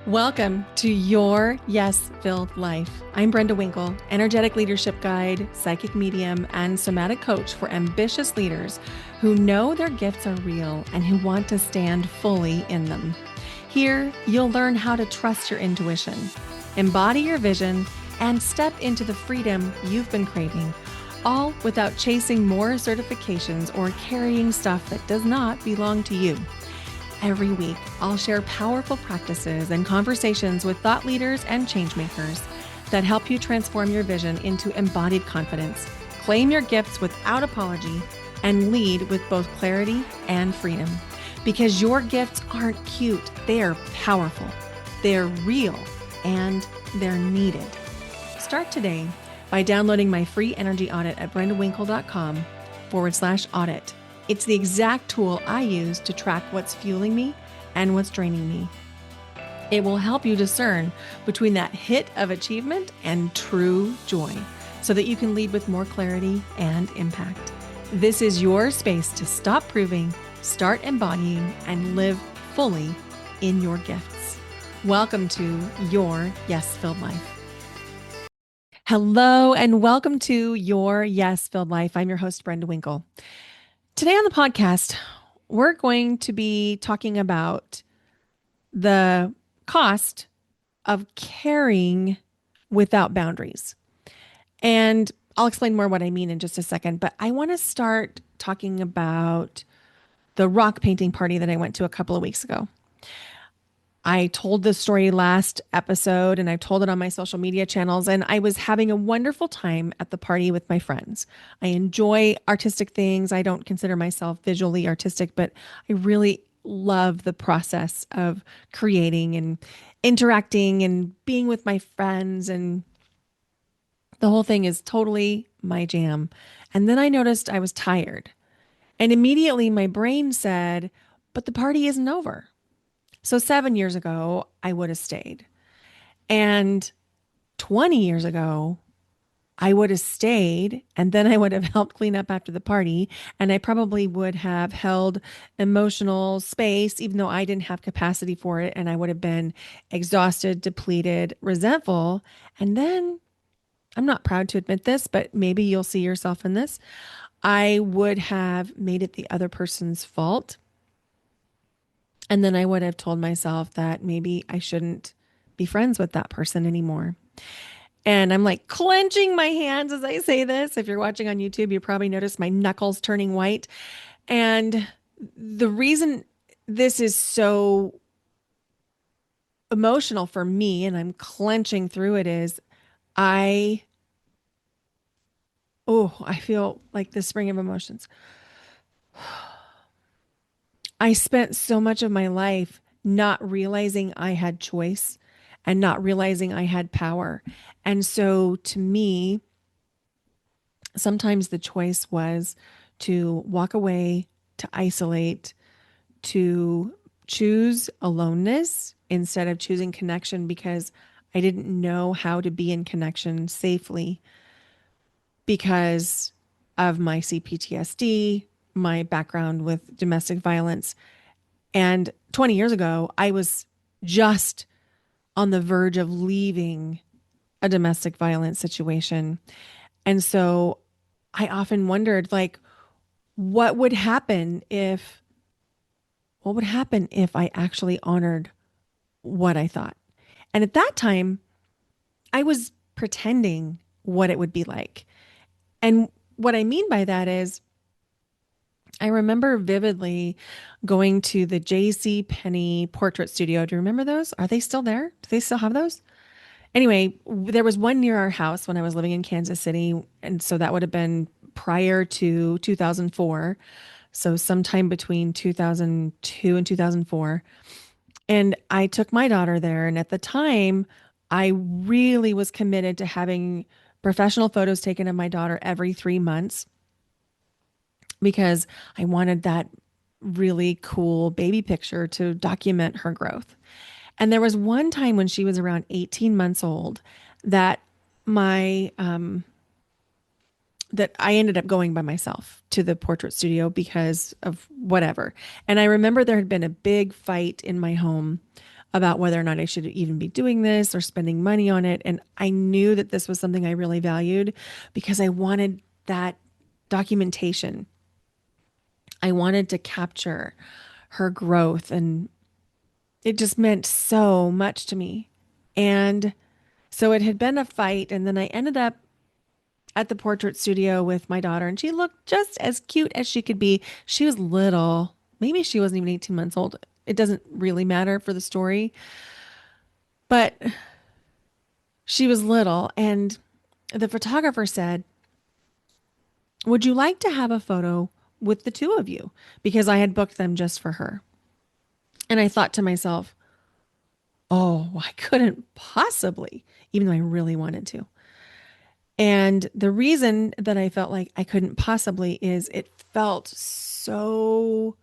Welcome to Your Yes-Filled Life. I'm Brenda Winkle, energetic leadership guide, psychic medium, and somatic coach for ambitious leaders who know their gifts are real and who want to stand fully in them. Here, you'll learn how to trust your intuition, embody your vision, and step into the freedom you've been craving, all without chasing more certifications or carrying stuff that does not belong to you. Every week, I'll share powerful practices and conversations with thought leaders and changemakers that help you transform your vision into embodied confidence, claim your gifts without apology, and lead with both clarity and freedom. Because your gifts aren't cute, they're powerful, they're real, and they're needed. Start today by downloading my free energy audit at brendawinkle.com/audit. It's the exact tool I use to track what's fueling me and what's draining me. It will help you discern between that hit of achievement and true joy so that you can lead with more clarity and impact. This is your space to stop proving, start embodying, and live fully in your gifts. Welcome to Your Yes-Filled Life. Hello, and welcome to Your Yes-Filled Life. I'm your host, Brenda Winkle. Today on the podcast, we're going to be talking about the cost of caring without boundaries. And I'll explain more what I mean in just a second, but I want to start talking about the rock painting party that I went to a couple of weeks ago. I told this story last episode and I've told it on my social media channels, and I was having a wonderful time at the party with my friends. I enjoy artistic things. I don't consider myself visually artistic, but I really love the process of creating and interacting and being with my friends, and the whole thing is totally my jam. And then I noticed I was tired, and immediately my brain said, but the party isn't over. So 7 years ago, I would have stayed. And 20 years ago, I would have stayed, and then I would have helped clean up after the party. And I probably would have held emotional space, even though I didn't have capacity for it. And I would have been exhausted, depleted, resentful. And then, I'm not proud to admit this, but maybe you'll see yourself in this. I would have made it the other person's fault. And then I would have told myself that maybe I shouldn't be friends with that person anymore. And I'm like clenching my hands as I say this. If you're watching on YouTube, you probably noticed my knuckles turning white. And the reason this is so emotional for me and I'm clenching through it is I feel like the spring of emotions. I spent so much of my life not realizing I had choice and not realizing I had power. And so to me, sometimes the choice was to walk away, to isolate, to choose aloneness instead of choosing connection, because I didn't know how to be in connection safely because of my CPTSD, my background with domestic violence. And 20 years ago, I was just on the verge of leaving a domestic violence situation. And so I often wondered, like, what would happen if I actually honored what I thought? And at that time, I was pretending what it would be like. And what I mean by that is, I remember vividly going to the J.C. Penney portrait studio. Do you remember those? Are they still there? Do they still have those? Anyway, there was one near our house when I was living in Kansas City. And so that would have been prior to 2004. So sometime between 2002 and 2004. And I took my daughter there. And at the time, I really was committed to having professional photos taken of my daughter every 3 months, because I wanted that really cool baby picture to document her growth. And there was one time when she was around 18 months old that my that I ended up going by myself to the portrait studio because of whatever. And I remember there had been a big fight in my home about whether or not I should even be doing this or spending money on it. And I knew that this was something I really valued because I wanted that documentation. I wanted to capture her growth, and it just meant so much to me. And so it had been a fight. And then I ended up at the portrait studio with my daughter, and she looked just as cute as she could be. She was little. Maybe she wasn't even 18 months old. It doesn't really matter for the story, but she was little. And the photographer said, "Would you like to have a photo with the two of you?" Because I had booked them just for her. And I thought to myself, oh, I couldn't possibly, even though I really wanted to. And the reason that I felt like I couldn't possibly is it felt so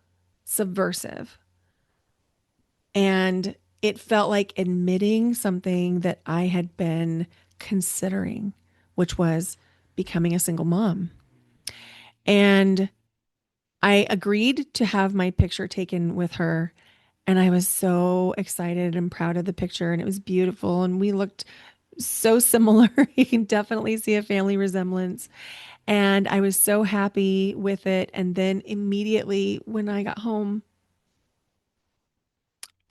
subversive. And it felt like admitting something that I had been considering, which was becoming a single mom. And I agreed to have my picture taken with her. And I was so excited and proud of the picture. And it was beautiful. And we looked so similar. You can definitely see a family resemblance. And I was so happy with it. And then immediately when I got home,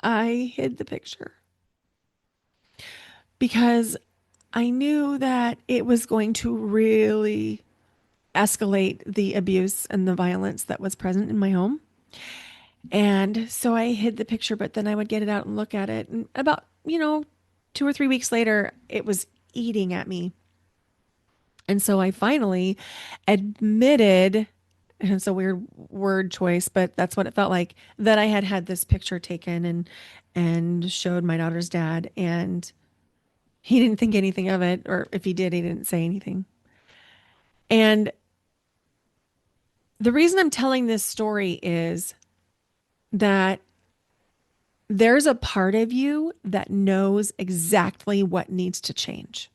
I hid the picture because I knew that it was going to really escalate the abuse and the violence that was present in my home. And so I hid the picture, but then I would get it out and look at it. And about, 2 or 3 weeks later, it was eating at me. And so I finally admitted, and it's a weird word choice, but that's what it felt like, that I had had this picture taken and showed my daughter's dad. And he didn't think anything of it, or if he did, he didn't say anything. And the reason I'm telling this story is that there's a part of you that knows exactly what needs to change.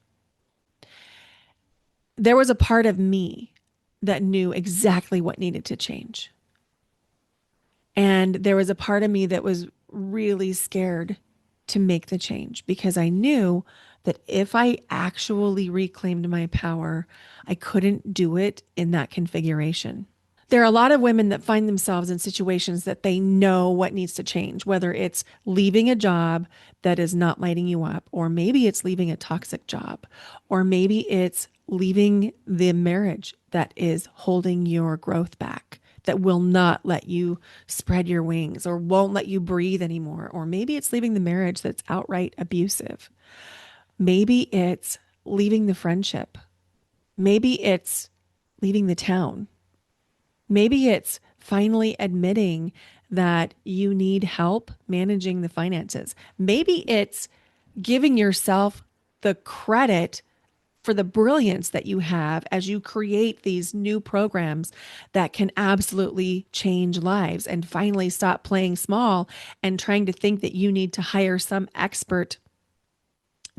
There was a part of me that knew exactly what needed to change. And there was a part of me that was really scared to make the change because I knew that if I actually reclaimed my power, I couldn't do it in that configuration. There are a lot of women that find themselves in situations that they know what needs to change, whether it's leaving a job that is not lighting you up, or maybe it's leaving a toxic job, or maybe it's leaving the marriage that is holding your growth back, that will not let you spread your wings or won't let you breathe anymore. Or maybe it's leaving the marriage that's outright abusive. Maybe it's leaving the friendship. Maybe it's leaving the town. Maybe it's finally admitting that you need help managing the finances. Maybe it's giving yourself the credit for the brilliance that you have as you create these new programs that can absolutely change lives, and finally stop playing small and trying to think that you need to hire some expert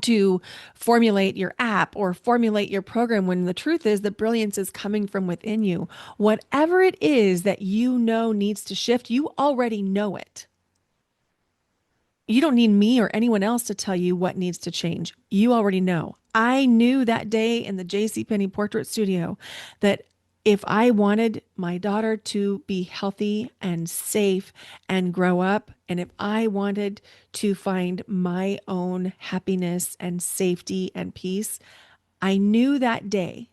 to formulate your app or formulate your program, when the truth is the brilliance is coming from within you. Whatever it is that you know needs to shift, you already know it. You don't need me or anyone else to tell you what needs to change. You already know. I knew that day in the JCPenney portrait studio that if I wanted my daughter to be healthy and safe and grow up, and if I wanted to find my own happiness and safety and peace, I knew that day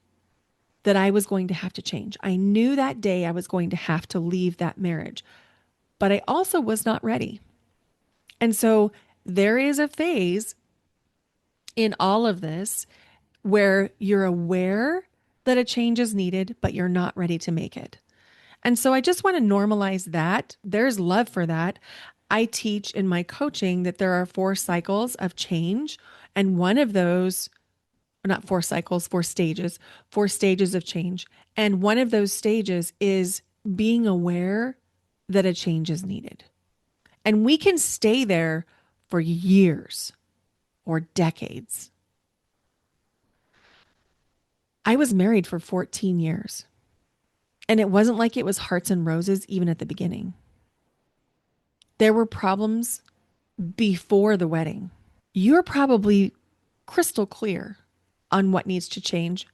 that I was going to have to change. I knew that day I was going to have to leave that marriage, but I also was not ready. And so there is a phase in all of this where you're aware that a change is needed, but you're not ready to make it. And so I just want to normalize that. There's love for that. I teach in my coaching that there are 4 cycles of change. And one of those, not 4 cycles, 4 stages, 4 stages of change. And one of those stages is being aware that a change is needed. And we can stay there for years or decades. I was married for 14 years, and it wasn't like it was hearts and roses even at the beginning. There were problems before the wedding. You're probably crystal clear on what needs to change,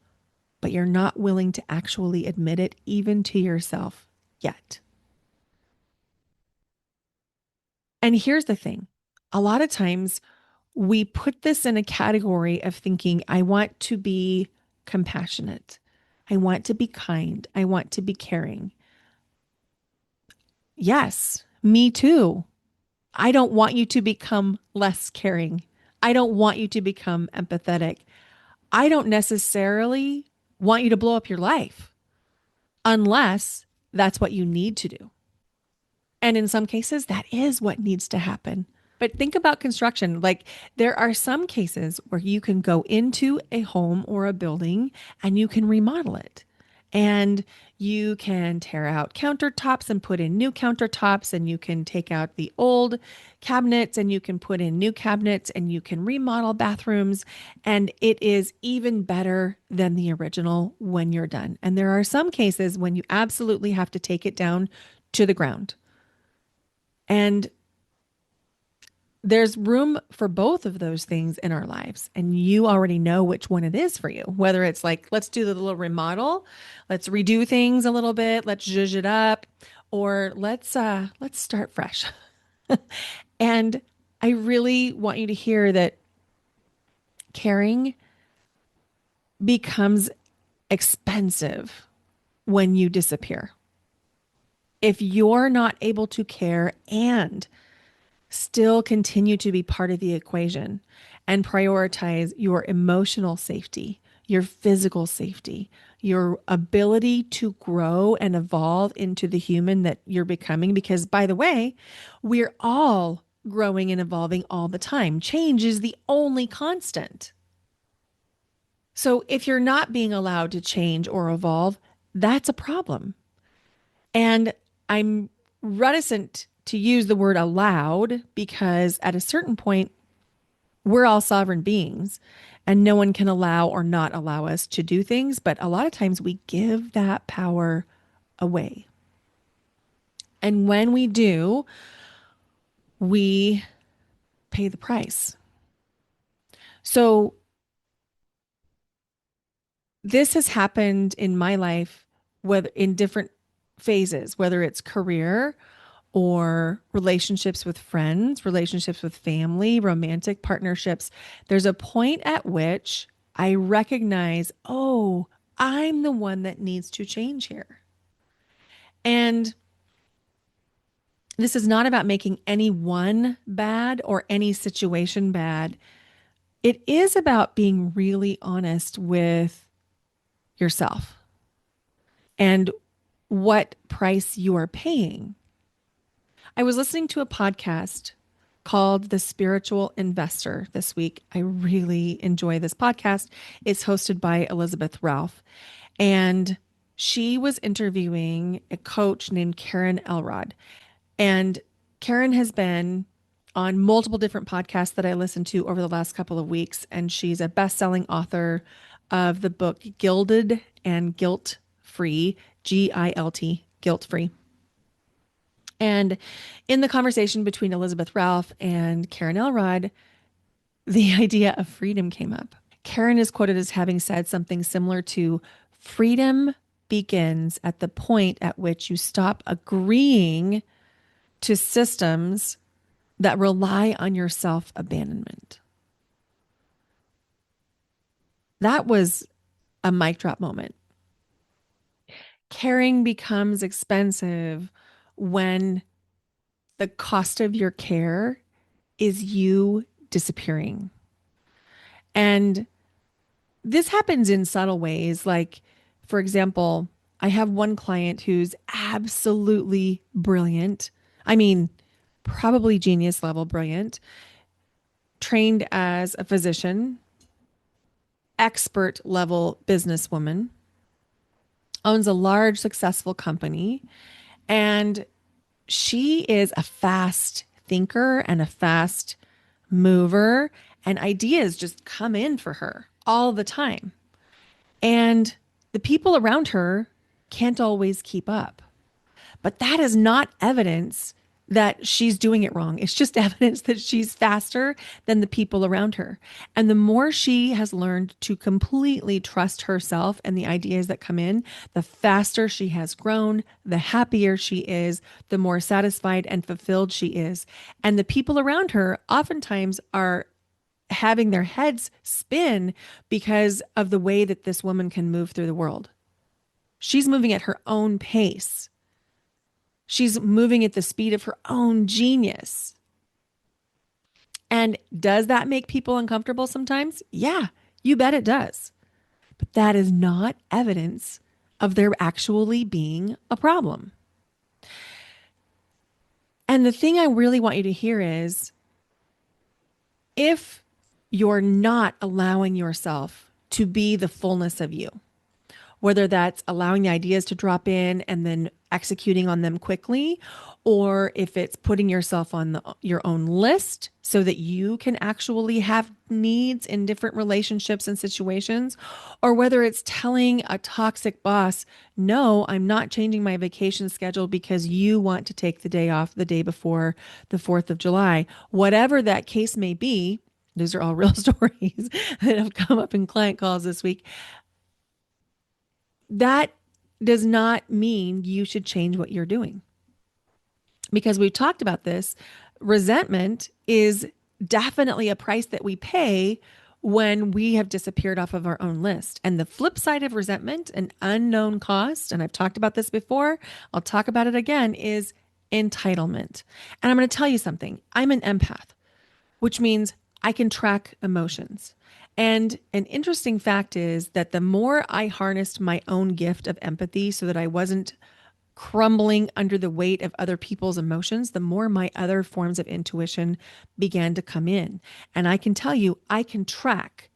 but you're not willing to actually admit it even to yourself yet. And here's the thing, a lot of times we put this in a category of thinking, I want to be compassionate. I want to be kind. I want to be caring. Yes, me too. I don't want you to become less caring. I don't want you to become empathetic. I don't necessarily want you to blow up your life unless that's what you need to do. And in some cases, that is what needs to happen. But think about construction. Like there are some cases where you can go into a home or a building and you can remodel it. And you can tear out countertops and put in new countertops, and you can take out the old cabinets and you can put in new cabinets, and you can remodel bathrooms. And it is even better than the original when you're done. And there are some cases when you absolutely have to take it down to the ground. And there's room for both of those things in our lives. And you already know which one it is for you. Whether it's like, let's do the little remodel, let's redo things a little bit, let's zhuzh it up, or let's start fresh. And I really want you to hear that caring becomes expensive when you disappear. If you're not able to care and still continue to be part of the equation and prioritize your emotional safety, your physical safety, your ability to grow and evolve into the human that you're becoming. Because, by the way, we're all growing and evolving all the time. Change is the only constant. So, if you're not being allowed to change or evolve, that's a problem. And I'm reticent to use the word allowed because at a certain point, we're all sovereign beings and no one can allow or not allow us to do things. But a lot of times we give that power away. And when we do, we pay the price. So this has happened in my life, whether in different phases, whether it's career or relationships with friends, relationships with family, romantic partnerships. There's a point at which I recognize, oh, I'm the one that needs to change here. And this is not about making anyone bad or any situation bad. It is about being really honest with yourself and what price you are paying. I was listening to a podcast called The Spiritual Investor this week. I really enjoy this podcast. It's hosted by Elizabeth Ralph, and she was interviewing a coach named Karen Elrod. And Karen has been on multiple different podcasts that I listened to over the last couple of weeks, and she's a best-selling author of the book Gilded and Guilt Free, GILT, Guilt Free. And in the conversation between Elizabeth Ralph and Karen Elrod, the idea of freedom came up. Karen is quoted as having said something similar to, freedom begins at the point at which you stop agreeing to systems that rely on your self-abandonment. That was a mic drop moment. Caring becomes expensive when the cost of your care is you disappearing. And this happens in subtle ways. Like, for example, I have one client who's absolutely brilliant. I mean, probably genius level brilliant, trained as a physician, expert level businesswoman, owns a large successful company, and she is a fast thinker and a fast mover, and ideas just come in for her all the time. And the people around her can't always keep up. But that is not evidence that she's doing it wrong. It's just evidence that she's faster than the people around her. And the more she has learned to completely trust herself and the ideas that come in, the faster she has grown, the happier she is, the more satisfied and fulfilled she is. And the people around her oftentimes are having their heads spin because of the way that this woman can move through the world. She's moving at her own pace. She's moving at the speed of her own genius. And does that make people uncomfortable sometimes? Yeah, you bet it does. But that is not evidence of there actually being a problem. And the thing I really want you to hear is if you're not allowing yourself to be the fullness of you, whether that's allowing the ideas to drop in and then executing on them quickly, or if it's putting yourself on your own list so that you can actually have needs in different relationships and situations, or whether it's telling a toxic boss, no, I'm not changing my vacation schedule because you want to take the day off the day before the 4th of July, whatever that case may be. Those are all real stories that have come up in client calls this week. That does not mean you should change what you're doing. Because we've talked about this, resentment is definitely a price that we pay when we have disappeared off of our own list. And the flip side of resentment, an unknown cost, and I've talked about this before, I'll talk about it again, is entitlement. And I'm going to tell you something. I'm an empath, which means I can track emotions. And an interesting fact is that the more I harnessed my own gift of empathy so that I wasn't crumbling under the weight of other people's emotions, the more my other forms of intuition began to come in. And I can tell you, I can track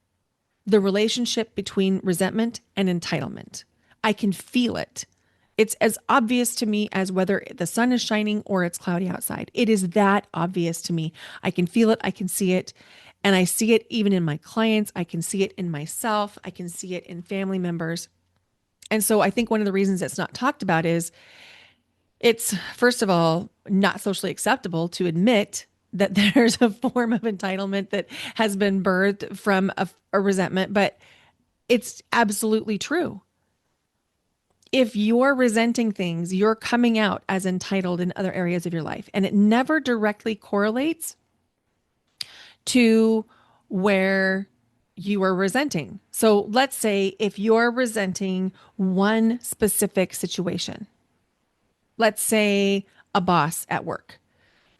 the relationship between resentment and entitlement. I can feel it. It's as obvious to me as whether the sun is shining or it's cloudy outside. It is that obvious to me. I can feel it. I can see it. And I see it even in my clients. I can see it in myself. I can see it in family members. And so I think one of the reasons it's not talked about is it's, first of all, not socially acceptable to admit that there's a form of entitlement that has been birthed from a resentment, but it's absolutely true. If you're resenting things, you're coming out as entitled in other areas of your life, and it never directly correlates to where you are resenting. So let's say if you're resenting one specific situation, let's say a boss at work.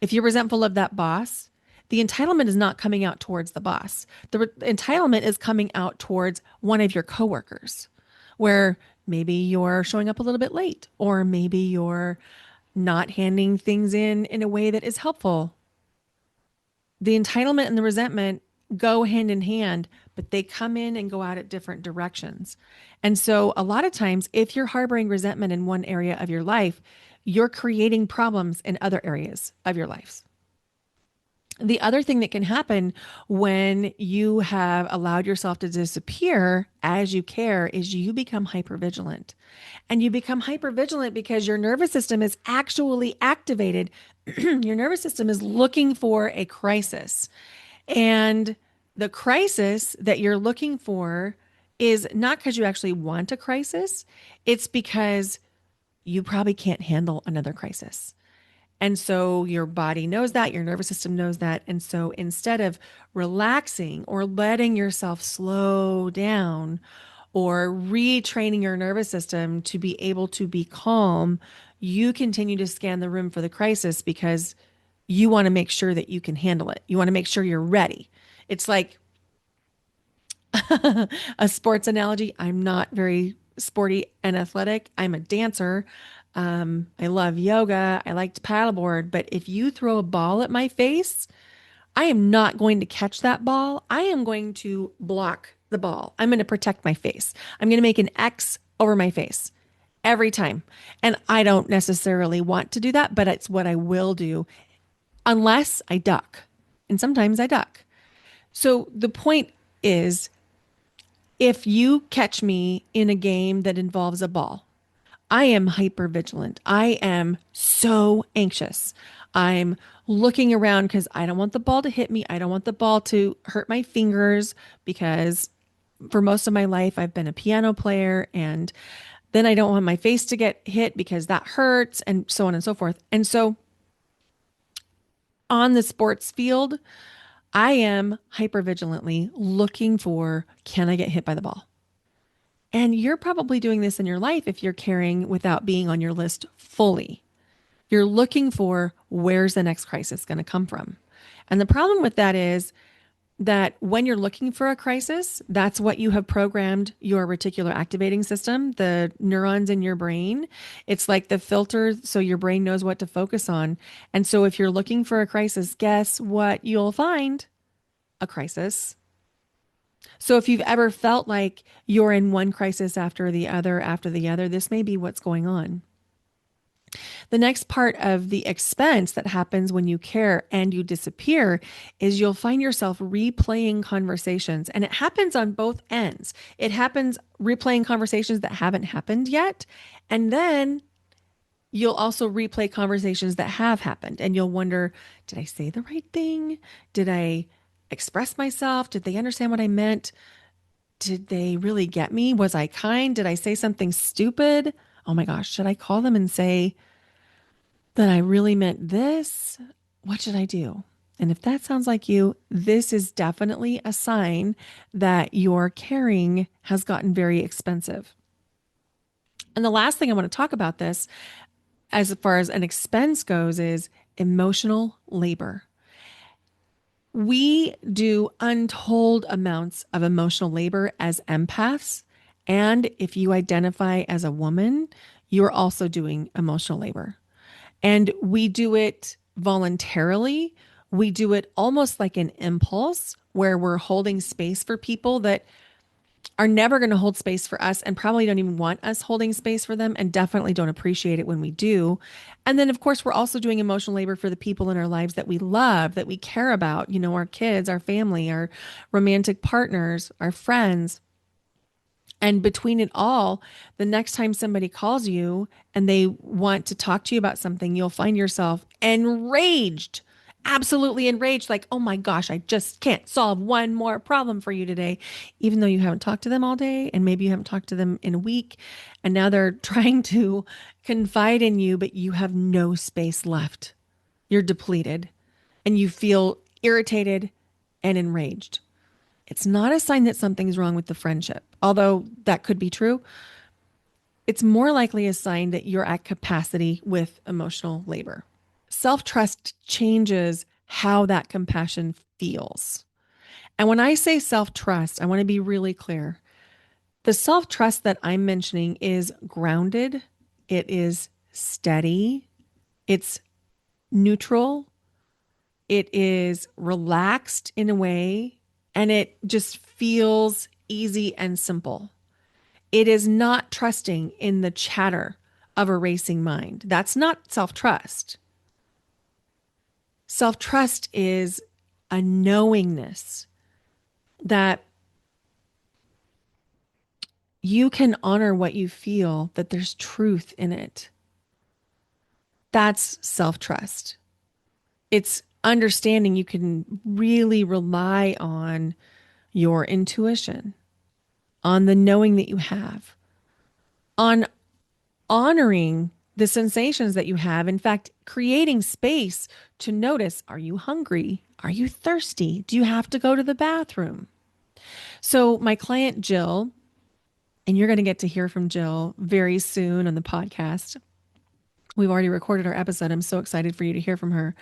If you're resentful of that boss, the entitlement is not coming out towards the boss. The entitlement is coming out towards one of your coworkers, where maybe you're showing up a little bit late, or maybe you're not handing things in a way that is helpful. The entitlement and the resentment go hand in hand, but they come in and go out at different directions. And so a lot of times, if you're harboring resentment in one area of your life, you're creating problems in other areas of your lives. The other thing that can happen when you have allowed yourself to disappear as you care is you become hypervigilant. And you become hypervigilant because your nervous system is actually activated. Your nervous system is looking for a crisis. And the crisis that you're looking for is not because you actually want a crisis, it's because you probably can't handle another crisis. And so your body knows that, your nervous system knows that. And so instead of relaxing or letting yourself slow down or retraining your nervous system to be able to be calm, you continue to scan the room for the crisis because you want to make sure that you can handle it. You want to make sure you're ready. It's like a sports analogy. I'm not very sporty and athletic. I'm a dancer. I love yoga. I like to paddleboard. But if you throw a ball at my face, I am not going to catch that ball. I am going to block the ball. I'm going to protect my face. I'm going to make an X over my face every time. And I don't necessarily want to do that, but it's what I will do unless I duck. And sometimes I duck. So the point is, if you catch me in a game that involves a ball, I am hyper vigilant. I am so anxious. I'm looking around because I don't want the ball to hit me. I don't want the ball to hurt my fingers because for most of my life, I've been a piano player, and then I don't want my face to get hit because that hurts, and so on and so forth. And so on the sports field, I am hyper vigilantly looking for, can I get hit by the ball? And you're probably doing this in your life if you're caring without being on your list fully. You're looking for, where's the next crisis going to come from? And the problem with that is that when you're looking for a crisis, that's what you have programmed your reticular activating system, the neurons in your brain. It's like the filter so your brain knows what to focus on. And so if you're looking for a crisis, guess what you'll find? A crisis. So if you've ever felt like you're in one crisis after the other, this may be what's going on. The next part of the expense that happens when you care and you disappear is you'll find yourself replaying conversations. And it happens on both ends. It happens replaying conversations that haven't happened yet. And then you'll also replay conversations that have happened. And you'll wonder, did I say the right thing? Did I express myself? Did they understand what I meant? Did they really get me? Was I kind? Did I say something stupid? Oh my gosh, should I call them and say that I really meant this? What should I do? And if that sounds like you, this is definitely a sign that your caring has gotten very expensive. And the last thing I want to talk about this, as far as an expense goes, is emotional labor. We do untold amounts of emotional labor as empaths. And if you identify as a woman, you're also doing emotional labor. And we do it voluntarily. We do it almost like an impulse where we're holding space for people that are never going to hold space for us and probably don't even want us holding space for them and definitely don't appreciate it when we do. And then, of course, we're also doing emotional labor for the people in our lives that we love, that we care about, our kids, our family, our romantic partners, our friends. And between it all, the next time somebody calls you and they want to talk to you about something, you'll find yourself enraged, absolutely enraged, like, oh my gosh, I just can't solve one more problem for you today, even though you haven't talked to them all day and maybe you haven't talked to them in a week. And now they're trying to confide in you, but you have no space left. You're depleted and you feel irritated and enraged. It's not a sign that something's wrong with the friendship, although that could be true. It's more likely a sign that you're at capacity with emotional labor. Self trust changes how that compassion feels. And when I say self trust, I want to be really clear. The self trust that I'm mentioning is grounded, it is steady, it's neutral, it is relaxed in a way, and it just feels easy and simple. It is not trusting in the chatter of a racing mind. That's not self trust. Self trust is a knowingness that you can honor what you feel, that there's truth in it. That's self trust. It's understanding you can really rely on your intuition, on the knowing that you have, on honoring the sensations that you have. In fact, creating space to notice, are you hungry? Are you thirsty? Do you have to go to the bathroom? So, my client Jill, and you're going to get to hear from Jill very soon on the podcast. We've already recorded our episode. I'm so excited for you to hear from her.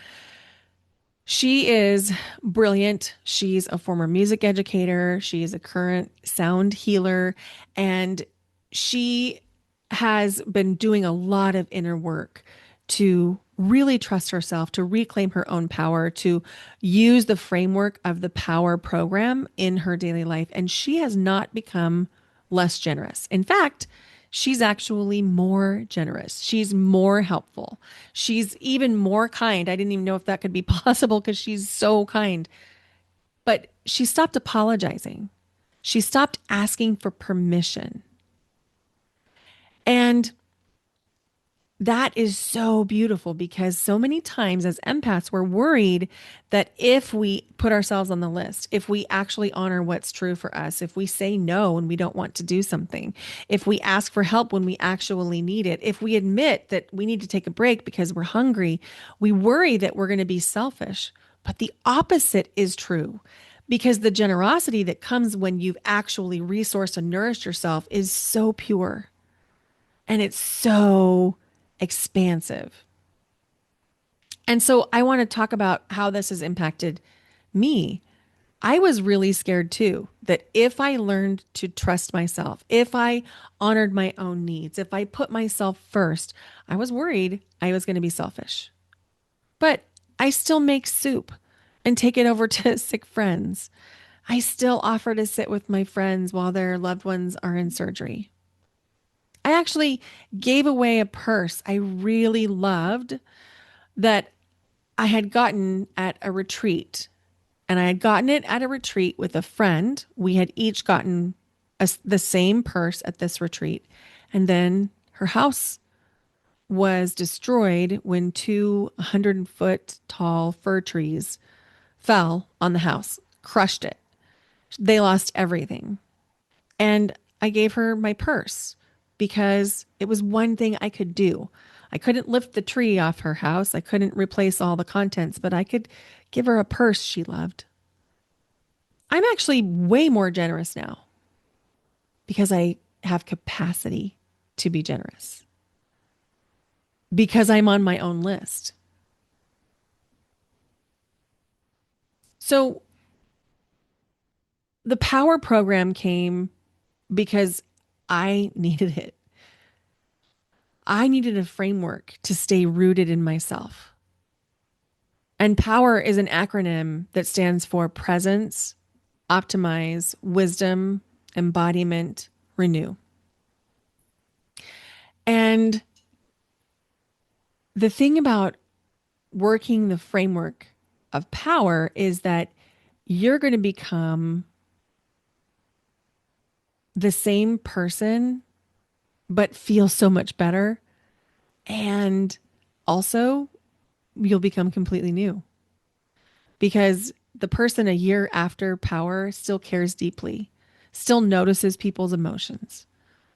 She is brilliant. She's a former music educator. She is a current sound healer. And she has been doing a lot of inner work to really trust herself, to reclaim her own power, to use the framework of the power program in her daily life. And she has not become less generous. In fact, she's actually more generous. She's more helpful. She's even more kind. I didn't even know if that could be possible because she's so kind. But she stopped apologizing. She stopped asking for permission. And That is so beautiful because so many times as empaths, we're worried that if we put ourselves on the list, if we actually honor what's true for us, if we say no when we don't want to do something, if we ask for help when we actually need it, if we admit that we need to take a break because we're hungry, we worry that we're going to be selfish. But the opposite is true because the generosity that comes when you've actually resourced and nourished yourself is so pure and it's so expansive. And so I want to talk about how this has impacted me. I was really scared too that if I learned to trust myself, if I honored my own needs, if I put myself first, I was worried I was going to be selfish. But I still make soup and take it over to sick friends. I still offer to sit with my friends while their loved ones are in surgery. I actually gave away a purse I really loved that I had gotten at a retreat. And I had gotten it at a retreat with a friend. We had each gotten the same purse at this retreat. And then her house was destroyed when two 100-foot tall fir trees fell on the house, crushed it. They lost everything. And I gave her my purse because it was one thing I could do. I couldn't lift the tree off her house. I couldn't replace all the contents, but I could give her a purse she loved. I'm actually way more generous now because I have capacity to be generous because I'm on my own list. So the power program came because I needed it. I needed a framework to stay rooted in myself. And power is an acronym that stands for presence, optimize, wisdom, embodiment, renew. And the thing about working the framework of power is that you're going to become the same person, but feel so much better. And also, you'll become completely new because the person a year after power still cares deeply, still notices people's emotions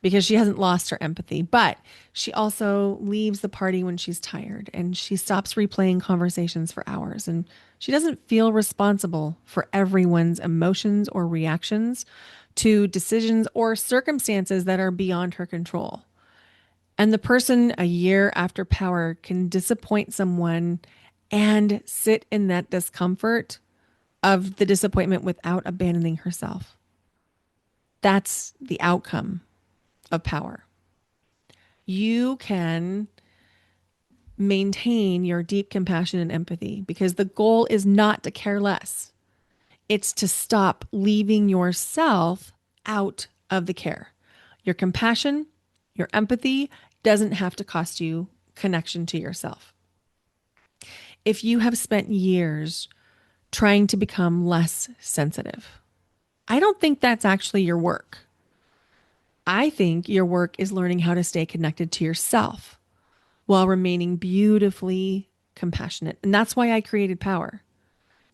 because she hasn't lost her empathy, but she also leaves the party when she's tired and she stops replaying conversations for hours and she doesn't feel responsible for everyone's emotions or reactions to decisions or circumstances that are beyond her control. And the person a year after power can disappoint someone and sit in that discomfort of the disappointment without abandoning herself. That's the outcome of power. You can maintain your deep compassion and empathy because the goal is not to care less. It's to stop leaving yourself out of the care. Your compassion, your empathy doesn't have to cost you connection to yourself. If you have spent years trying to become less sensitive, I don't think that's actually your work. I think your work is learning how to stay connected to yourself while remaining beautifully compassionate. And that's why I created Power,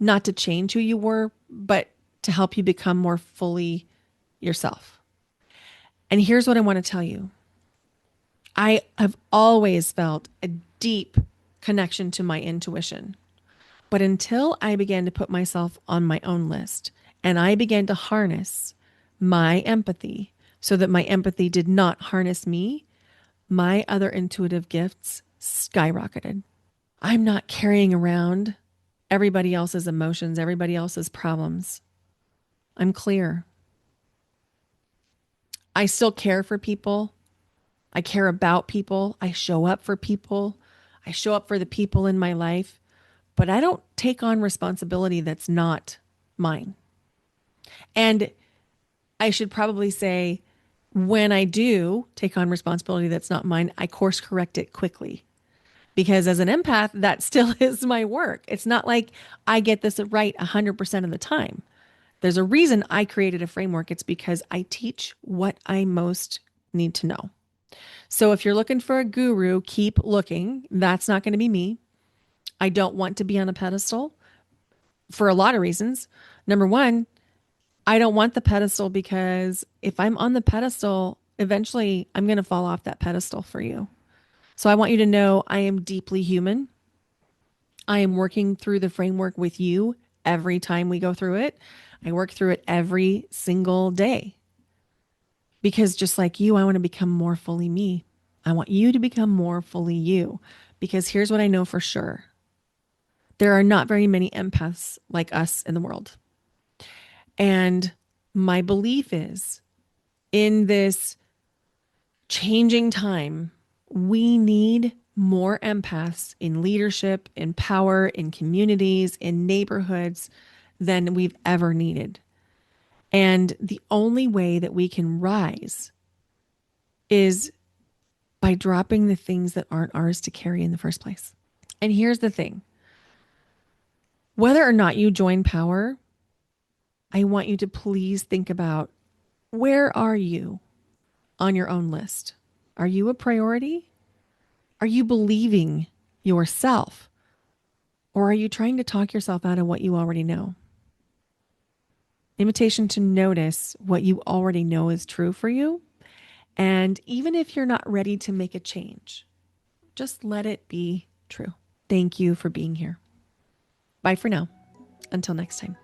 not to change who you were, but to help you become more fully yourself. And here's what I want to tell you. I have always felt a deep connection to my intuition. But until I began to put myself on my own list and I began to harness my empathy so that my empathy did not harness me, my other intuitive gifts skyrocketed. I'm not carrying around everybody else's emotions, everybody else's problems. I'm clear. I still care for people. I care about people. I show up for people. I show up for the people in my life, but I don't take on responsibility that's not mine. And I should probably say, when I do take on responsibility that's not mine, I course correct it quickly. Because as an empath, that still is my work. It's not like I get this right 100% of the time. There's a reason I created a framework. It's because I teach what I most need to know. So if you're looking for a guru, keep looking. That's not going to be me. I don't want to be on a pedestal for a lot of reasons. Number one, I don't want the pedestal because if I'm on the pedestal, eventually I'm going to fall off that pedestal for you. So I want you to know I am deeply human. I am working through the framework with you every time we go through it. I work through it every single day because just like you, I want to become more fully me. I want you to become more fully you because here's what I know for sure. There are not very many empaths like us in the world. And my belief is in this changing time, we need more empaths in leadership, in power, in communities, in neighborhoods than we've ever needed. And the only way that we can rise is by dropping the things that aren't ours to carry in the first place. And here's the thing, whether or not you join power, I want you to please think about, where are you on your own list? Are you a priority? Are you believing yourself? Or are you trying to talk yourself out of what you already know? Invitation to notice what you already know is true for you. And even if you're not ready to make a change, just let it be true. Thank you for being here. Bye for now. Until next time.